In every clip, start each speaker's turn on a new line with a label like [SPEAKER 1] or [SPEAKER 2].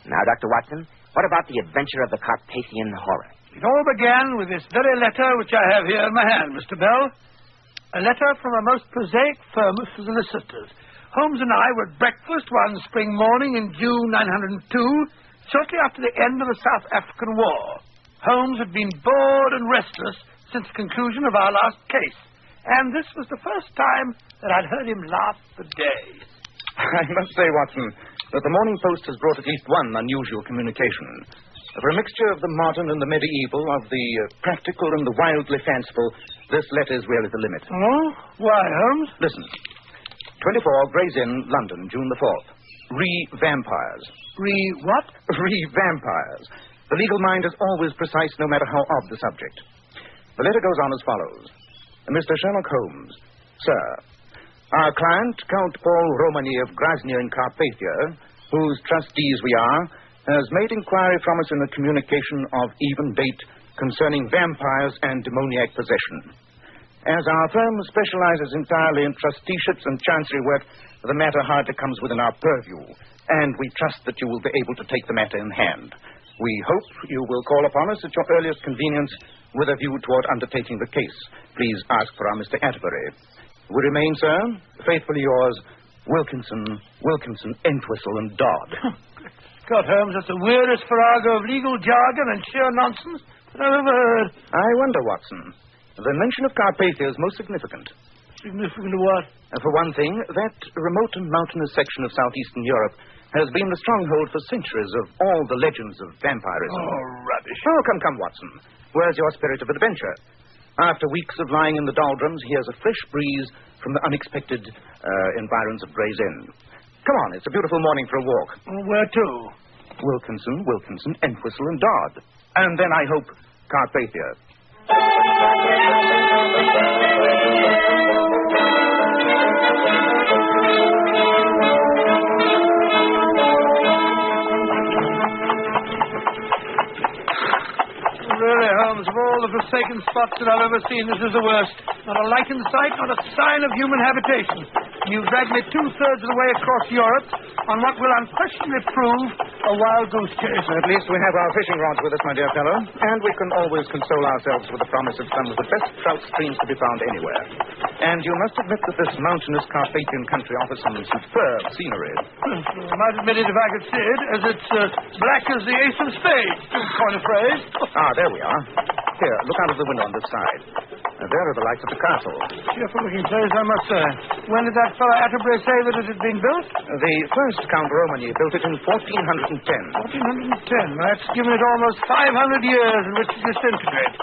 [SPEAKER 1] Now, Dr. Watson, what about the adventure of the Carpathian horror?
[SPEAKER 2] It all began with this very letter which I have here in my hand, Mr. Bell. A letter from a most prosaic firm of solicitors. Holmes and I were at breakfast one spring morning in June 902, shortly after the end of the South African War. Holmes had been bored and restless since the conclusion of our last case, and this was the first time that I'd heard him laugh for days.
[SPEAKER 3] I must say, Watson, that the Morning Post has brought at least one unusual communication. For a mixture of the modern and the medieval, of the practical and the wildly fanciful, this letter is really the limit.
[SPEAKER 2] Oh? Why, Holmes?
[SPEAKER 3] Listen. 24 Gray's Inn, London, June the 4th. Re-vampires.
[SPEAKER 2] Re-what?
[SPEAKER 3] Re-vampires. The legal mind is always precise, no matter how odd the subject. The letter goes on as follows. Mr. Sherlock Holmes, Sir, our client, Count Paul Romany of Grasnia in Carpathia, whose trustees we are, has made inquiry from us in the communication of even date concerning vampires and demoniac possession. As our firm specializes entirely in trusteeships and chancery work, the matter hardly comes within our purview, and we trust that you will be able to take the matter in hand. We hope you will call upon us at your earliest convenience with a view toward undertaking the case. Please ask for our Mr. Atterbury. We remain, sir, faithfully yours, Wilkinson, Entwistle, and Dodd.
[SPEAKER 2] God, Holmes, that's the weirdest farrago of legal jargon and sheer nonsense that I've ever heard.
[SPEAKER 3] I wonder, Watson. The mention of Carpathia is most significant.
[SPEAKER 2] Significant of what?
[SPEAKER 3] For one thing, that remote and mountainous section of southeastern Europe has been the stronghold for centuries of all the legends of vampirism.
[SPEAKER 2] Oh, rubbish.
[SPEAKER 3] Oh, come, Watson. Where's your spirit of adventure? After weeks of lying in the doldrums, here's a fresh breeze from the unexpected environs of Gray's Inn. Come on, it's a beautiful morning for a walk.
[SPEAKER 2] Where to?
[SPEAKER 3] Wilkinson, Entwistle, and Dodd. And then, I hope, Carpathia.
[SPEAKER 2] Really, Holmes, of all the forsaken spots that I've ever seen, this is the worst. Not a light in sight, not a sign of human habitation. You've dragged me 2/3 of the way across Europe on what will unquestionably prove a wild goose chase.
[SPEAKER 3] At least we have our fishing rods with us, my dear fellow, and we can always console ourselves with the promise of some of the best trout streams to be found anywhere. And you must admit that this mountainous Carpathian country offers some superb scenery.
[SPEAKER 2] I might admit it if I could see it, as it's black as the ace of spades, to coin a phrase.
[SPEAKER 3] Ah, there we are. Here, look out of the window on this side. There are the lights of the castle.
[SPEAKER 2] Cheerful-looking place, I must say. When did that fellow Atterbury say that it had been built?
[SPEAKER 3] The first Count Romany built it in 1410.
[SPEAKER 2] 1410? That's given it almost 500 years in which to disintegrate.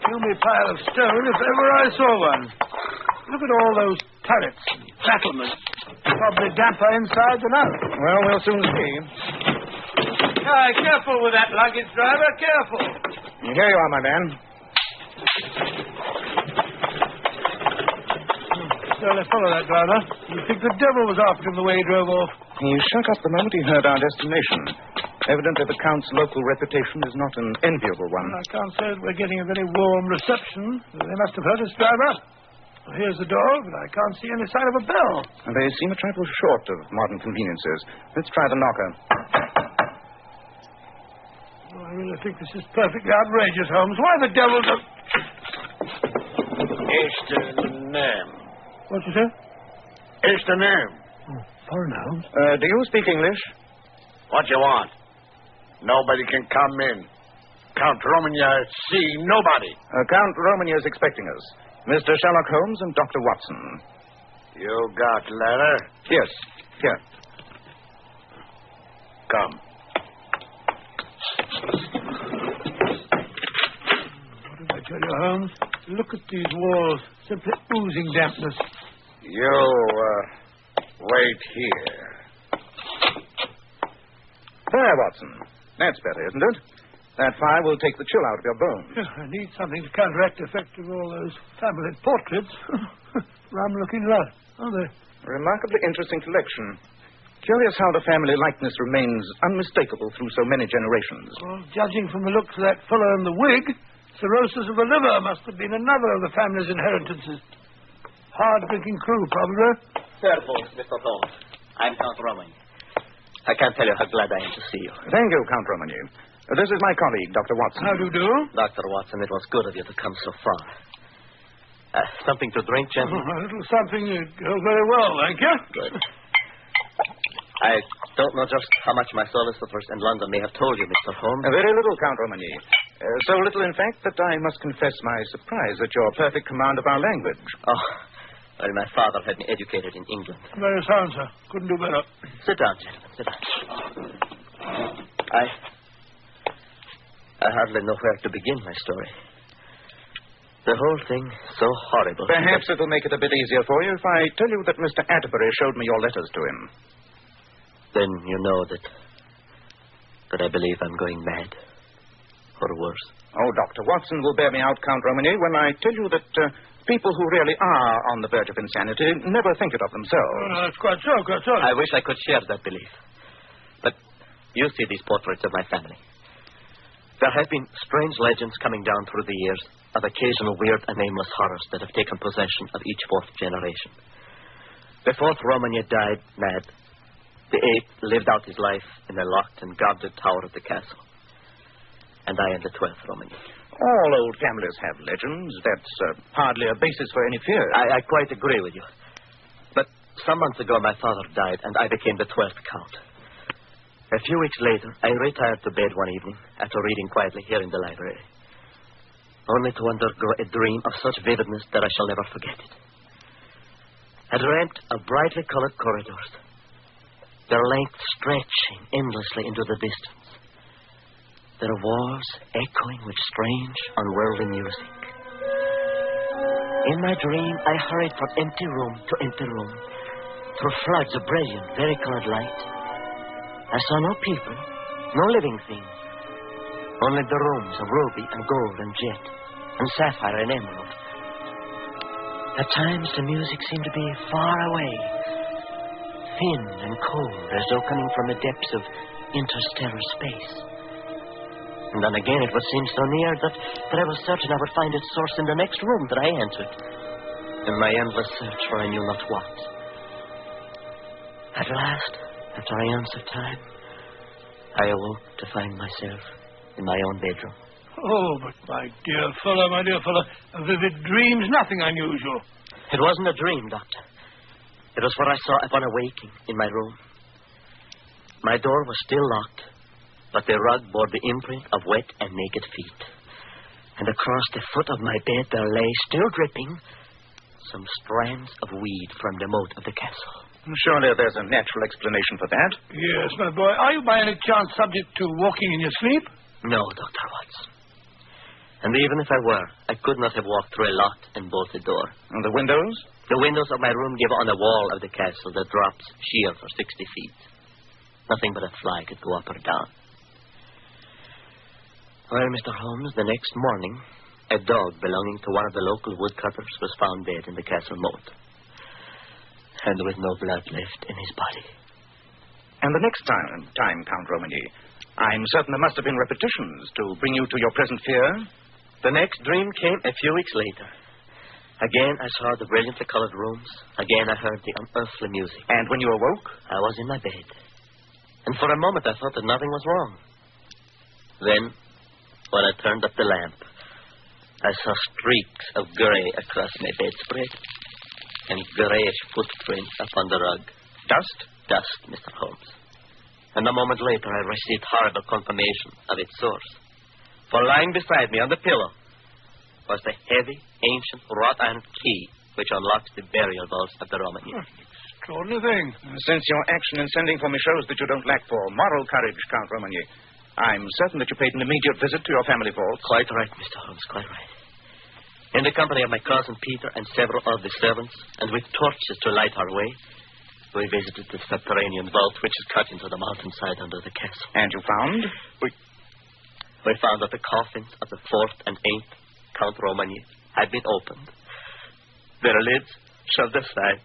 [SPEAKER 2] Kill me pile of stone if ever I saw one. Look at all those turrets, battlements. Probably damper inside than out.
[SPEAKER 3] Well, we'll soon see.
[SPEAKER 2] Careful with that luggage, driver, careful.
[SPEAKER 3] Here you are, my man.
[SPEAKER 2] So let's follow that driver. You'd think the devil was after him the way he drove off.
[SPEAKER 3] He shut up the moment he heard our destination. Evidently, the Count's local reputation is not an enviable one.
[SPEAKER 2] I can't say that we're getting a very warm reception. They must have heard us, driver. Well, here's the door, but I can't see any sign of a bell.
[SPEAKER 3] They seem a trifle short of modern conveniences. Let's try the knocker.
[SPEAKER 2] Oh, I really think this is perfectly outrageous, Holmes. Why the devil do...
[SPEAKER 4] It's the name.
[SPEAKER 2] What'd you say?
[SPEAKER 4] It's the name.
[SPEAKER 2] Oh, foreign, Holmes.
[SPEAKER 3] Do you speak English?
[SPEAKER 4] What you want? Nobody can come in. Count Romania see nobody.
[SPEAKER 3] Count Romany is expecting us. Mr. Sherlock Holmes and Dr. Watson.
[SPEAKER 4] You got letter?
[SPEAKER 3] Yes. Here.
[SPEAKER 4] Come.
[SPEAKER 2] What did I tell you, Holmes? Look at these walls. Simply oozing dampness.
[SPEAKER 4] You, wait here.
[SPEAKER 3] There, Watson. That's better, isn't it? That fire will take the chill out of your bones.
[SPEAKER 2] I need something to counteract the effect of all those family portraits. Rum-looking lot, aren't they?
[SPEAKER 3] A remarkably interesting collection. Curious how the family likeness remains unmistakable through so many generations.
[SPEAKER 2] Well, judging from the looks of that fellow in the wig, cirrhosis of the liver must have been another of the family's inheritances. Hard-drinking crew, probably.
[SPEAKER 5] Careful, Mr. Holmes. I'm Count Romany. I can't tell you how glad I am to see you.
[SPEAKER 3] Thank you, Count Romany. This is my colleague, Dr. Watson.
[SPEAKER 2] How do you do?
[SPEAKER 5] Dr. Watson, it was good of you to come so far. Something to drink, gentlemen?
[SPEAKER 2] A little something. Very well, thank you.
[SPEAKER 5] Good. I don't know just how much my solicitors in London may have told you, Mr. Holmes.
[SPEAKER 3] Very little, Count Romany. So little, in fact, that I must confess my surprise at your perfect command of our language.
[SPEAKER 5] Oh, well, my father had me educated in England.
[SPEAKER 2] Very sound, sir. Couldn't do better.
[SPEAKER 5] Sit down, gentlemen. Sit down. I hardly know where to begin my story. The whole thing so horrible.
[SPEAKER 3] Perhaps it'll make it a bit easier for you if I tell you that Mr. Atterbury showed me your letters to him.
[SPEAKER 5] Then you know that I believe I'm going mad. Or worse.
[SPEAKER 3] Oh, Dr. Watson will bear me out, Count Romany, when I tell you that people who really are on the verge of insanity never think it of themselves.
[SPEAKER 2] That's quite so, quite so.
[SPEAKER 5] I wish I could share that belief. But you see these portraits of my family. There have been strange legends coming down through the years of occasional weird and nameless horrors that have taken possession of each fourth generation. The fourth Romany died mad. The eighth lived out his life in a locked and guarded tower of the castle. And I am the 12th Romany.
[SPEAKER 3] All old families have legends. That's hardly a basis for any fear.
[SPEAKER 5] I quite agree with you. But some months ago, my father died, and I became the 12th Count. A few weeks later, I retired to bed one evening after reading quietly here in the library, only to undergo a dream of such vividness that I shall never forget it. I dreamt of brightly colored corridors, their length stretching endlessly into the distance, their walls echoing with strange, unworldly music. In my dream, I hurried from empty room to empty room, through floods of brilliant, varicolored light. I saw no people, no living thing, only the rooms of ruby and gold and jet and sapphire and emerald. At times, the music seemed to be far away, thin and cold, as though coming from the depths of interstellar space. And then again, it would seem so near that I was certain I would find its source in the next room that I entered, in my endless search for I knew not what. At last, after eons of time, I awoke to find myself in my own bedroom.
[SPEAKER 2] Oh, but my dear fellow, a vivid dream's nothing unusual.
[SPEAKER 5] It wasn't a dream, Doctor. It was what I saw upon awaking in my room. My door was still locked, but the rug bore the imprint of wet and naked feet. And across the foot of my bed there lay, still dripping, some strands of weed from the moat of the castle.
[SPEAKER 3] Surely there's a natural explanation for that.
[SPEAKER 2] Yes, my boy. Are you by any chance subject to walking in your sleep?
[SPEAKER 5] No, Dr. Watson. And even if I were, I could not have walked through a locked and bolted door.
[SPEAKER 3] And the windows?
[SPEAKER 5] The windows of my room give on the wall of the castle that drops sheer for 60 feet. Nothing but a fly could go up or down. Well, Mr. Holmes, the next morning, a dog belonging to one of the local woodcutters was found dead in the castle moat, and with no blood left in his body.
[SPEAKER 3] And the next time, Count Romany, I'm certain there must have been repetitions to bring you to your present fear.
[SPEAKER 5] The next dream came a few weeks later. Again, I saw the brilliantly colored rooms. Again, I heard the unearthly music.
[SPEAKER 3] And when you awoke?
[SPEAKER 5] I was in my bed. And for a moment, I thought that nothing was wrong. Then, when I turned up the lamp, I saw streaks of gray across my bedspread and grayish footprints upon the rug.
[SPEAKER 3] Dust?
[SPEAKER 5] Dust, Mr. Holmes. And a moment later, I received horrible confirmation of its source. For lying beside me on the pillow was the heavy, ancient, wrought-iron key which unlocks the burial vaults of the Roman Empire.
[SPEAKER 2] Extraordinary thing.
[SPEAKER 3] Since your action in sending for me shows that you don't lack for moral courage, Count Romany, I'm certain that you paid an immediate visit to your family vault.
[SPEAKER 5] Quite right, Mr. Holmes, quite right. In the company of my cousin Peter and several of the servants, and with torches to light our way, we visited the subterranean vault which is cut into the mountainside under the castle.
[SPEAKER 3] And you found?
[SPEAKER 5] We found that the coffins of the 4th and 8th Count Romany had been opened, their lids shoved aside,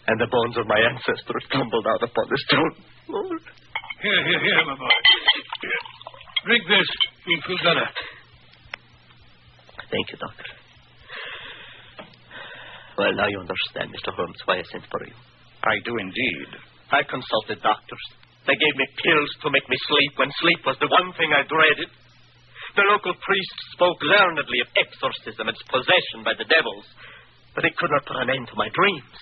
[SPEAKER 5] and the bones of my ancestors tumbled out upon the stone floor.
[SPEAKER 2] Here, my boy. Here. Drink this. You'll feel better.
[SPEAKER 5] Thank you, Doctor. Well, now you understand, Mr. Holmes, why I sent for you.
[SPEAKER 3] I do indeed.
[SPEAKER 5] I consulted doctors, They gave me pills to make me sleep when sleep was the one thing I dreaded. The local priest spoke learnedly of exorcism and its possession by the devils, but he could not put an end to my dreams.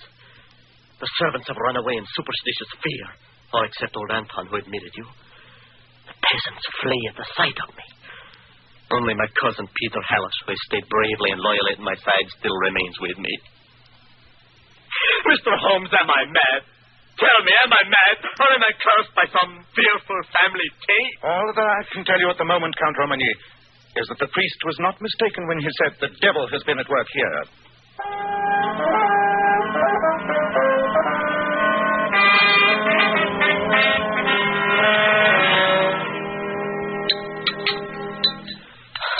[SPEAKER 5] The servants have run away in superstitious fear, all except old Anton, who admitted you. The peasants flee at the sight of me. Only my cousin Peter Hallis, who has stayed bravely and loyally at my side, still remains with me. Mr. Holmes, am I mad? Tell me, am I mad? Or am I cursed by some fearful family taint?
[SPEAKER 3] All that I can tell you at the moment, Count Romagny, is that the priest was not mistaken when he said the devil has been at work here.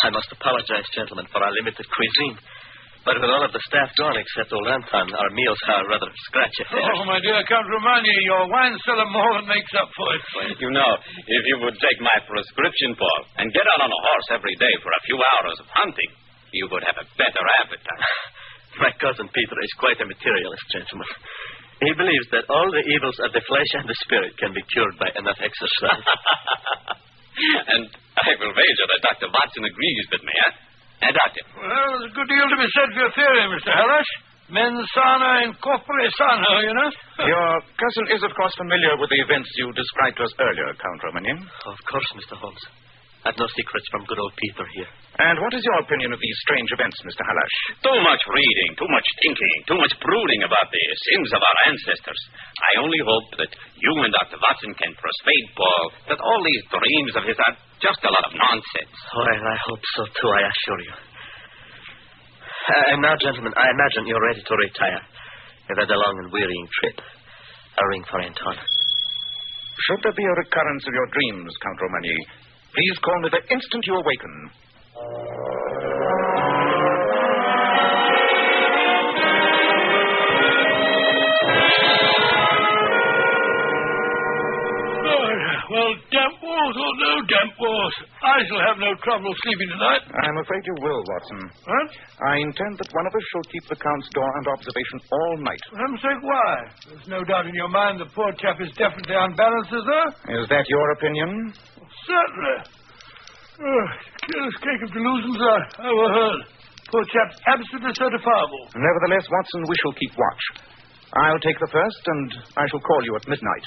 [SPEAKER 5] I must apologize, gentlemen, for our limited cuisine. But with all of the staff gone except old Anton, our meals are rather scratchy affairs.
[SPEAKER 2] Oh, my dear Count Romagny, your wine cellar more than makes up for it.
[SPEAKER 6] You know, if you would take my prescription, Paul, and get out on a horse every day for a few hours of hunting, you would have a better appetite.
[SPEAKER 5] My cousin Peter is quite a materialist, gentlemen. He believes that all the evils of the flesh and the spirit can be cured by enough exercise.
[SPEAKER 6] And I will wager that Dr. Watson agrees with me, eh? Doctor?
[SPEAKER 2] Well, there's a good deal to be said for your theory, Mr. Harris. Mens sana in corpore sano, you know.
[SPEAKER 3] Your cousin is, of course, familiar with the events you described to us earlier, Count Romagny.
[SPEAKER 5] Of course, Mr. Holmes. I've no secrets from good old Peter here.
[SPEAKER 3] And what is your opinion of these strange events, Mr. Halash?
[SPEAKER 6] Too much reading, too much thinking, too much brooding about the sins of our ancestors. I only hope that you and Dr. Watson can persuade Paul that all these dreams of his are just a lot of nonsense.
[SPEAKER 5] Oh, I hope so, too, I assure you. And now, gentlemen, I imagine you're ready to retire. You've had a long and wearying trip. A ring for Anton.
[SPEAKER 3] Should there be a recurrence of your dreams, Count Romagny, please call me the instant you awaken.
[SPEAKER 2] Well, damp walls or no damp walls, I shall have no trouble sleeping tonight.
[SPEAKER 3] I'm afraid you will, Watson.
[SPEAKER 2] What?
[SPEAKER 3] I intend that one of us shall keep the Count's door under observation all night.
[SPEAKER 2] For heaven's sake, why? There's no doubt in your mind the poor chap is definitely unbalanced, is there?
[SPEAKER 3] Is that your opinion?
[SPEAKER 2] Certainly. Careless cake of delusions I overheard. Poor chap's absolutely certifiable.
[SPEAKER 3] Nevertheless, Watson, we shall keep watch. I'll take the first, and I shall call you at midnight.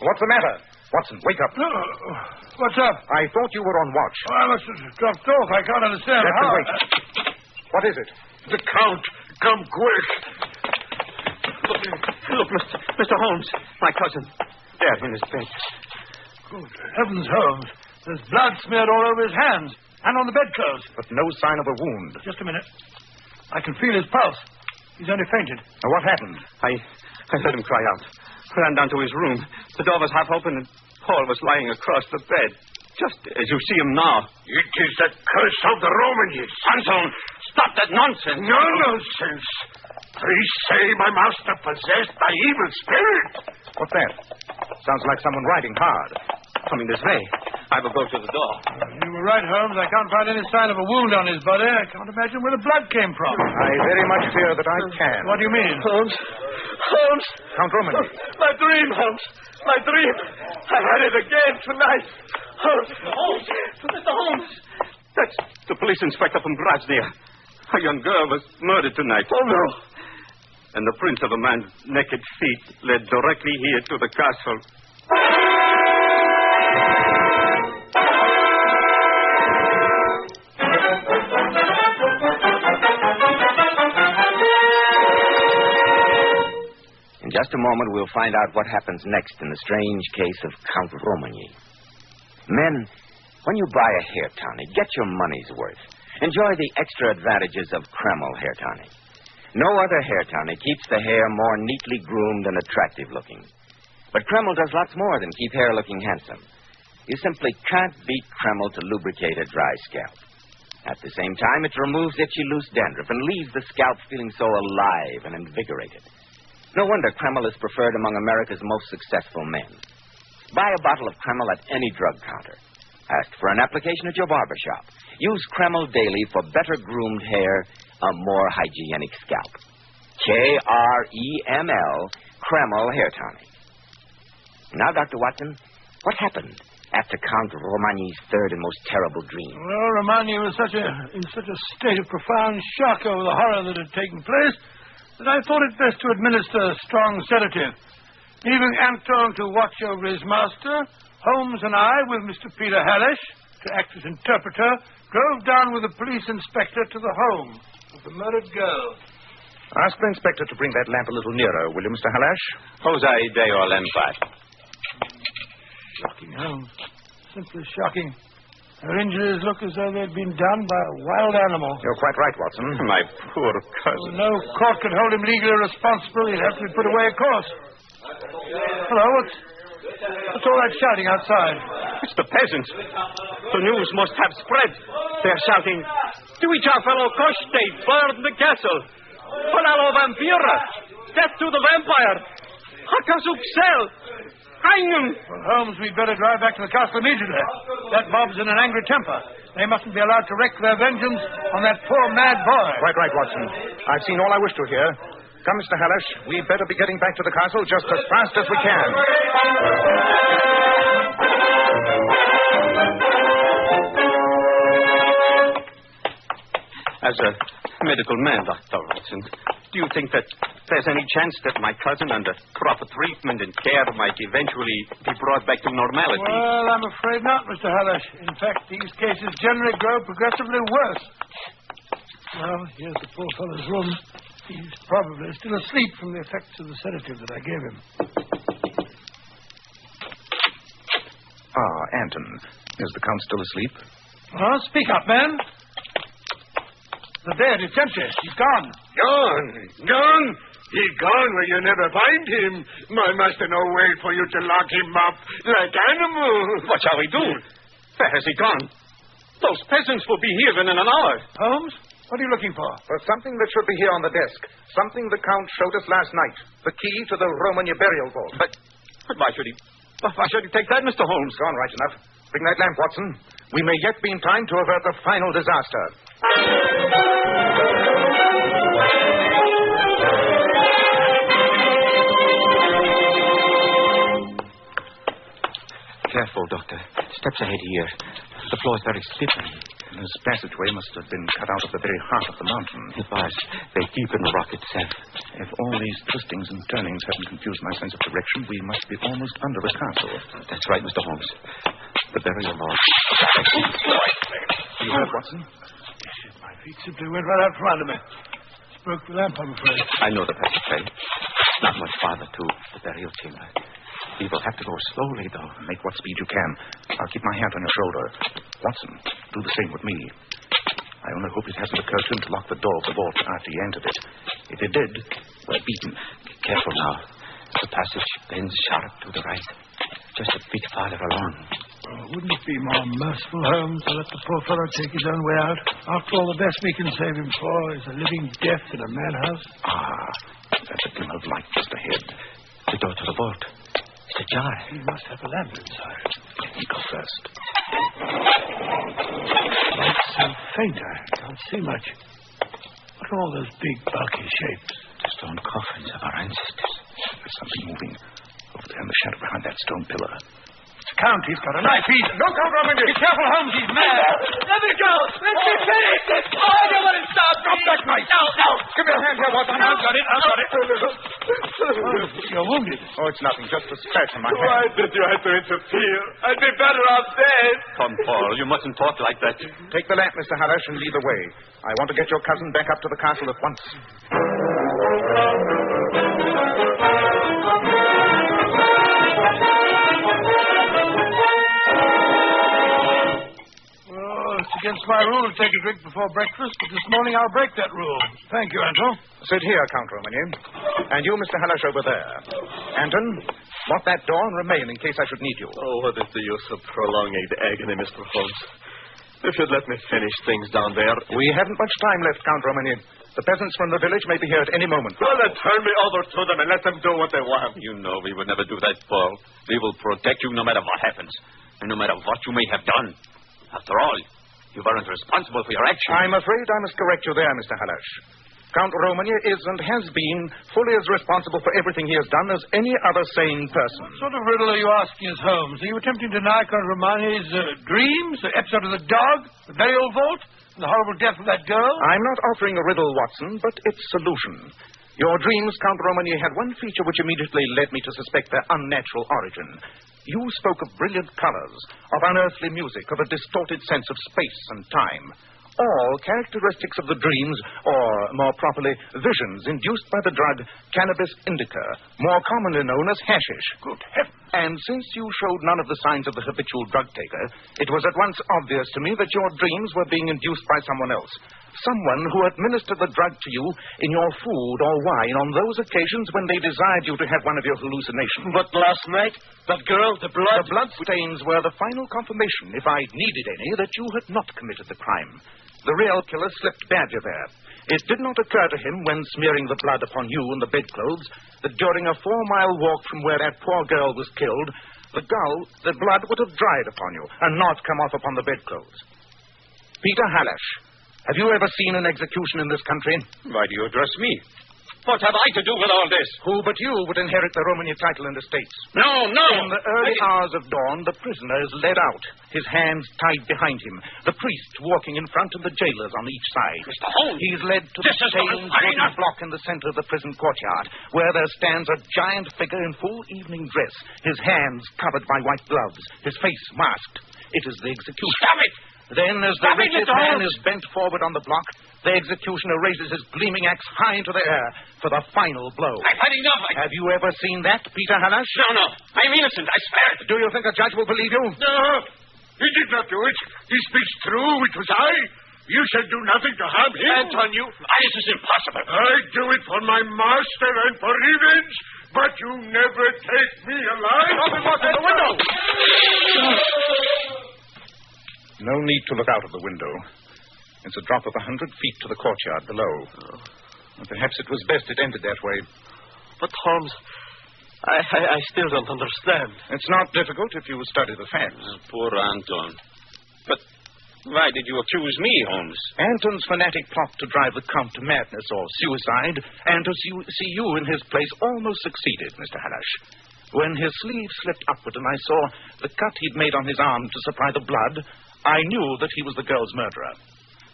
[SPEAKER 3] What's the matter? Watson, wake up.
[SPEAKER 2] What's up?
[SPEAKER 3] I thought you were on watch.
[SPEAKER 2] Oh, I must have dropped off. I can't understand.
[SPEAKER 3] Captain, wait. What is it?
[SPEAKER 4] The Count. Come quick.
[SPEAKER 5] Look, Mr. Holmes, my cousin. There in his bed.
[SPEAKER 2] Good heavens, Holmes. There's blood smeared all over his hands and on the bedclothes.
[SPEAKER 3] But no sign of a wound.
[SPEAKER 2] Just a minute. I can feel his pulse. He's only fainted.
[SPEAKER 3] Now, what happened?
[SPEAKER 7] I heard him cry out. Ran down to his room. The door was half open and Paul was lying across the bed. Just as you see him now.
[SPEAKER 4] It is the curse of the Romans.
[SPEAKER 7] Anton, stop that nonsense.
[SPEAKER 4] No nonsense. Priests say my master possessed by evil spirit.
[SPEAKER 3] What's that? Sounds like someone riding hard.
[SPEAKER 7] Coming this way. I will go to the door.
[SPEAKER 2] You were right, Holmes. I can't find any sign of a wound on his body. I can't imagine where the blood came from.
[SPEAKER 3] I very much fear that I can.
[SPEAKER 2] What do you mean?
[SPEAKER 5] Holmes! Holmes!
[SPEAKER 3] Count Romagny.
[SPEAKER 5] My dream, Holmes! My dream! I had it again tonight. Holmes! Holmes! Mr. Holmes!
[SPEAKER 7] That's the police inspector from Grasmere. A young girl was murdered tonight.
[SPEAKER 5] Oh, no.
[SPEAKER 7] And the prints of a man's naked feet led directly here to the castle.
[SPEAKER 1] In just a moment, we'll find out what happens next in the strange case of Count Romagny. Men, when you buy a hair tonic, get your money's worth. Enjoy the extra advantages of Kreml hair tonic. No other hair tonic keeps the hair more neatly groomed and attractive looking. But Kreml does lots more than keep hair looking handsome. You simply can't beat Kreml to lubricate a dry scalp. At the same time, it removes itchy loose dandruff and leaves the scalp feeling so alive and invigorated. No wonder Kreml is preferred among America's most successful men. Buy a bottle of Kreml at any drug counter. Ask for an application at your barber shop. Use Kreml daily for better groomed hair, a more hygienic scalp. Kreml, Kreml Hair Tonic. Now, Dr. Watson, what happened after Count Romagny's third and most terrible dream?
[SPEAKER 2] Well, Romagny was in such a state of profound shock over the horror that had taken place that I thought it best to administer a strong sedative. Leaving Anton to watch over his master, Holmes and I, with Mr. Peter Hallish to act as interpreter, drove down with the police inspector to the home of the murdered girl.
[SPEAKER 3] Ask the inspector to bring that lamp a little nearer, will you, Mr. Hallish?
[SPEAKER 6] Jose Deo Lempat.
[SPEAKER 2] Shocking, Holmes. Simply shocking. Her injuries look as though they'd been done by a wild animal.
[SPEAKER 3] You're quite right, Watson.
[SPEAKER 6] My poor cousin.
[SPEAKER 2] No court could hold him legally responsible. He'd have to be put away, of course. Hello, what's all that shouting outside?
[SPEAKER 7] It's the peasants. The news must have spread. They're shouting, "To each our fellow Koschstate, burn the castle! Panalo Vampira! Death to the vampire! Hakasuksel! Hang him!"
[SPEAKER 2] Well, Holmes, we'd better drive back to the castle immediately. That mob's in an angry temper. They mustn't be allowed to wreak their vengeance on that poor mad boy.
[SPEAKER 3] Quite right, Watson. I've seen all I wish to hear. Come, Mr. Hallish. We'd better be getting back to the castle just as fast as we can.
[SPEAKER 7] As a medical man, Dr. Watson, do you think that there's any chance that my cousin, under proper treatment and care, might eventually be brought back to normality?
[SPEAKER 2] Well, I'm afraid not, Mr. Hallish. In fact, these cases generally grow progressively worse. Well, here's the poor fellow's room. He's probably still asleep from the effects of the sedative that I gave him.
[SPEAKER 3] Ah, Anton. Is the Count still asleep?
[SPEAKER 2] Well, speak up, man. The bed, it's empty. He's gone.
[SPEAKER 4] Gone? Gone? He gone where you never find him. My master no wait for you to lock him up like animal.
[SPEAKER 7] What shall we do? Where has he gone? Those peasants will be here in an hour.
[SPEAKER 2] Holmes, what are you looking for?
[SPEAKER 3] For something that should be here on the desk. Something the Count showed us last night. The key to the Romagny burial vault.
[SPEAKER 7] But why should he take that, Mr. Holmes?
[SPEAKER 3] Gone right enough. Bring that lamp, Watson. We may yet be in time to avert the final disaster.
[SPEAKER 7] Careful, Doctor. Steps ahead here. The floor is very slippery.
[SPEAKER 3] This passageway must have been cut out of the very heart of the mountain.
[SPEAKER 7] It was. They deep in the rock itself.
[SPEAKER 3] If all these twistings and turnings haven't confused my sense of direction, we must be almost under the castle.
[SPEAKER 7] That's right, Mr. Holmes. The burial vault.
[SPEAKER 3] You heard, Watson?
[SPEAKER 2] My feet simply went right out from under me. Broke the lamp, I'm afraid.
[SPEAKER 7] I know the passageway. Not much farther to the burial chamber. We will have to go slowly, though.
[SPEAKER 3] Make what speed you can. I'll keep my hand on your shoulder. Watson, do the same with me. I only hope it hasn't occurred to him to lock the door of the vault after he entered it. If it did, we're beaten.
[SPEAKER 7] Careful now. The passage bends sharp to the right. Just a bit farther along.
[SPEAKER 2] Oh, wouldn't it be more merciful, Holmes, to let the poor fellow take his own way out? After all, the best we can save him for is a living death in a madhouse.
[SPEAKER 3] Ah, that's a glimmer of light just ahead.
[SPEAKER 7] The door to the vault. It's ajar.
[SPEAKER 2] He must have a lamp inside.
[SPEAKER 3] Let me go first.
[SPEAKER 2] It's so faint, I can't see much. What are all those big, bulky shapes?
[SPEAKER 7] The stone coffins of our ancestors.
[SPEAKER 3] There's something moving over there in the shadow behind that stone pillar.
[SPEAKER 2] It's Count. He's got a knife.
[SPEAKER 3] Look out, Romagny!
[SPEAKER 2] Be careful, Holmes. He's mad.
[SPEAKER 8] Let me go. Let me finish this. Oh, I don't want to stop.
[SPEAKER 3] Drop that knife.
[SPEAKER 8] No.
[SPEAKER 3] Give me your hand here, Watson.
[SPEAKER 2] I've got it. You're wounded.
[SPEAKER 3] Oh, it's nothing. Just a scratch on my hand.
[SPEAKER 4] Why did you have to interfere? I'd be better off dead.
[SPEAKER 7] Come, Paul. You mustn't talk like that.
[SPEAKER 3] Take the lamp, Mr. Hallish, and lead the way. I want to get your cousin back up to the castle at once.
[SPEAKER 2] It's against my rule to take a drink before breakfast, but this morning I'll break that rule. Thank you, Anton.
[SPEAKER 3] Sit here, Count Romagny. And you, Mr. Hallish, over there. Anton, lock that door and remain in case I should need you.
[SPEAKER 9] Oh, what is the use of prolonging the agony, Mr. Holmes?
[SPEAKER 7] If you'd let me finish things down there.
[SPEAKER 3] We haven't much time left, Count Romani. The peasants from the village may be here at any moment.
[SPEAKER 7] Well, then turn me over to them and let them do what they want.
[SPEAKER 6] You know we would never do that, Paul. We will protect you no matter what happens, and no matter what you may have done. After all, you weren't responsible for your actions.
[SPEAKER 3] I'm afraid I must correct you there, Mr. Halash. Count Romani is and has been fully as responsible for everything he has done as any other sane person.
[SPEAKER 2] What sort of riddle are you asking us, Holmes? Are you attempting to deny Count Romani's dreams, the episode of the dog, the burial vault, and the horrible death of that girl?
[SPEAKER 3] I'm not offering a riddle, Watson, but its solution. Your dreams, Count Romani, had one feature which immediately led me to suspect their unnatural origin. You spoke of brilliant colors, of unearthly music, of a distorted sense of space and time. All characteristics of the dreams, or more properly, visions induced by the drug cannabis indica, more commonly known as hashish.
[SPEAKER 2] Good heavens.
[SPEAKER 3] And since you showed none of the signs of the habitual drug taker, it was at once obvious to me that your dreams were being induced by someone else. Someone who administered the drug to you in your food or wine on those occasions when they desired you to have one of your hallucinations.
[SPEAKER 7] But last night, that girl, the blood...
[SPEAKER 3] The blood stains were the final confirmation, if I needed any, that you had not committed the crime. The real killer slipped badly there. It did not occur to him, when smearing the blood upon you and the bedclothes, that during a 4-mile walk from where that poor girl was killed, the blood would have dried upon you and not come off upon the bedclothes. Peter Halash, have you ever seen an execution in this country?
[SPEAKER 6] Why do you address me? What have I to do with all this?
[SPEAKER 3] Who but you would inherit the Romani title and estates?
[SPEAKER 6] No, no!
[SPEAKER 3] In the early hours of dawn, the prisoner is led out, his hands tied behind him, the priest walking in front and the jailers on each side.
[SPEAKER 6] Mr. Holmes!
[SPEAKER 3] He's led to the stained wooden block in the center of the prison courtyard, where there stands a giant figure in full evening dress, his hands covered by white gloves, his face masked. It is the executioner.
[SPEAKER 6] Stop it!
[SPEAKER 3] Then, as the wretched man is bent forward on the block, the executioner raises his gleaming axe high into the air for the final blow.
[SPEAKER 6] I've had enough.
[SPEAKER 3] Have you ever seen that, Peter Halash?
[SPEAKER 6] No. I'm innocent. I swear it.
[SPEAKER 3] Do you think a judge will believe you?
[SPEAKER 4] No, he did not do it. He speaks true. It was I. You shall do nothing to harm him.
[SPEAKER 6] Antonio, this is impossible.
[SPEAKER 4] I do it for my master and for revenge, but you never take me alive.
[SPEAKER 3] Open the window! No need to look out of the window. It's a drop of 100 feet to the courtyard below. And perhaps it was best it ended that way.
[SPEAKER 7] But, Holmes, I still don't understand.
[SPEAKER 3] It's not difficult if you study the facts.
[SPEAKER 6] Poor Anton. But why did you accuse me, Holmes?
[SPEAKER 3] Anton's fanatic plot to drive the Count to madness or suicide and to see you in his place almost succeeded, Mr. Halash. When his sleeve slipped upward and I saw the cut he'd made on his arm to supply the blood, I knew that he was the girl's murderer.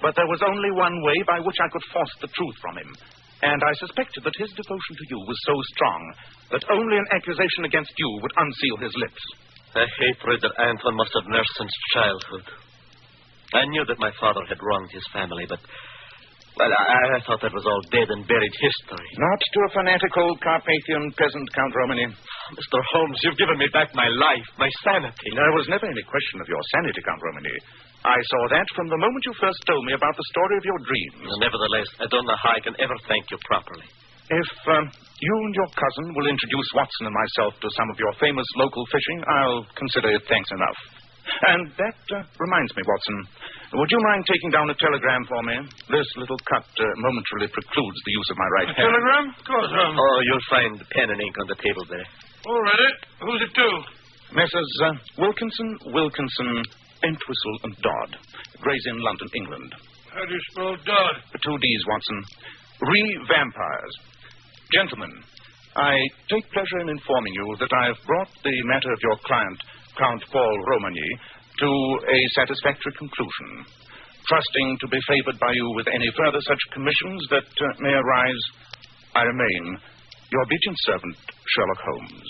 [SPEAKER 3] But there was only one way by which I could force the truth from him. And I suspected that his devotion to you was so strong that only an accusation against you would unseal his lips.
[SPEAKER 7] The hatred that Anton must have nursed since childhood. I knew that my father had wronged his family, but... Well, I thought that was all dead and buried history.
[SPEAKER 3] Not to a fanatical Carpathian peasant, Count Romani.
[SPEAKER 7] Mr. Holmes, you've given me back my life, my sanity.
[SPEAKER 3] There was never any question of your sanity, Count Romani. I saw that from the moment you first told me about the story of your dreams.
[SPEAKER 7] Nevertheless, I don't know how I can ever thank you properly.
[SPEAKER 3] If you and your cousin will introduce Watson and myself to some of your famous local fishing, I'll consider it thanks enough. And that reminds me, Watson, would you mind taking down a telegram for me? This little cut momentarily precludes the use of my right hand.
[SPEAKER 2] Telegram? Of course, Holmes.
[SPEAKER 7] Oh, you'll find pen and ink on the table there.
[SPEAKER 2] All ready. Who's it to?
[SPEAKER 3] Messrs. Wilkinson, Entwistle and Dodd, Gray's Inn, London, England.
[SPEAKER 2] How do you spell Dodd?
[SPEAKER 3] 2 Ds, Watson. Re-vampires. Gentlemen, I take pleasure in informing you that I have brought the matter of your client, Count Paul Romani, to a satisfactory conclusion. Trusting to be favored by you with any further such commissions that may arise, I remain your obedient servant, Sherlock Holmes.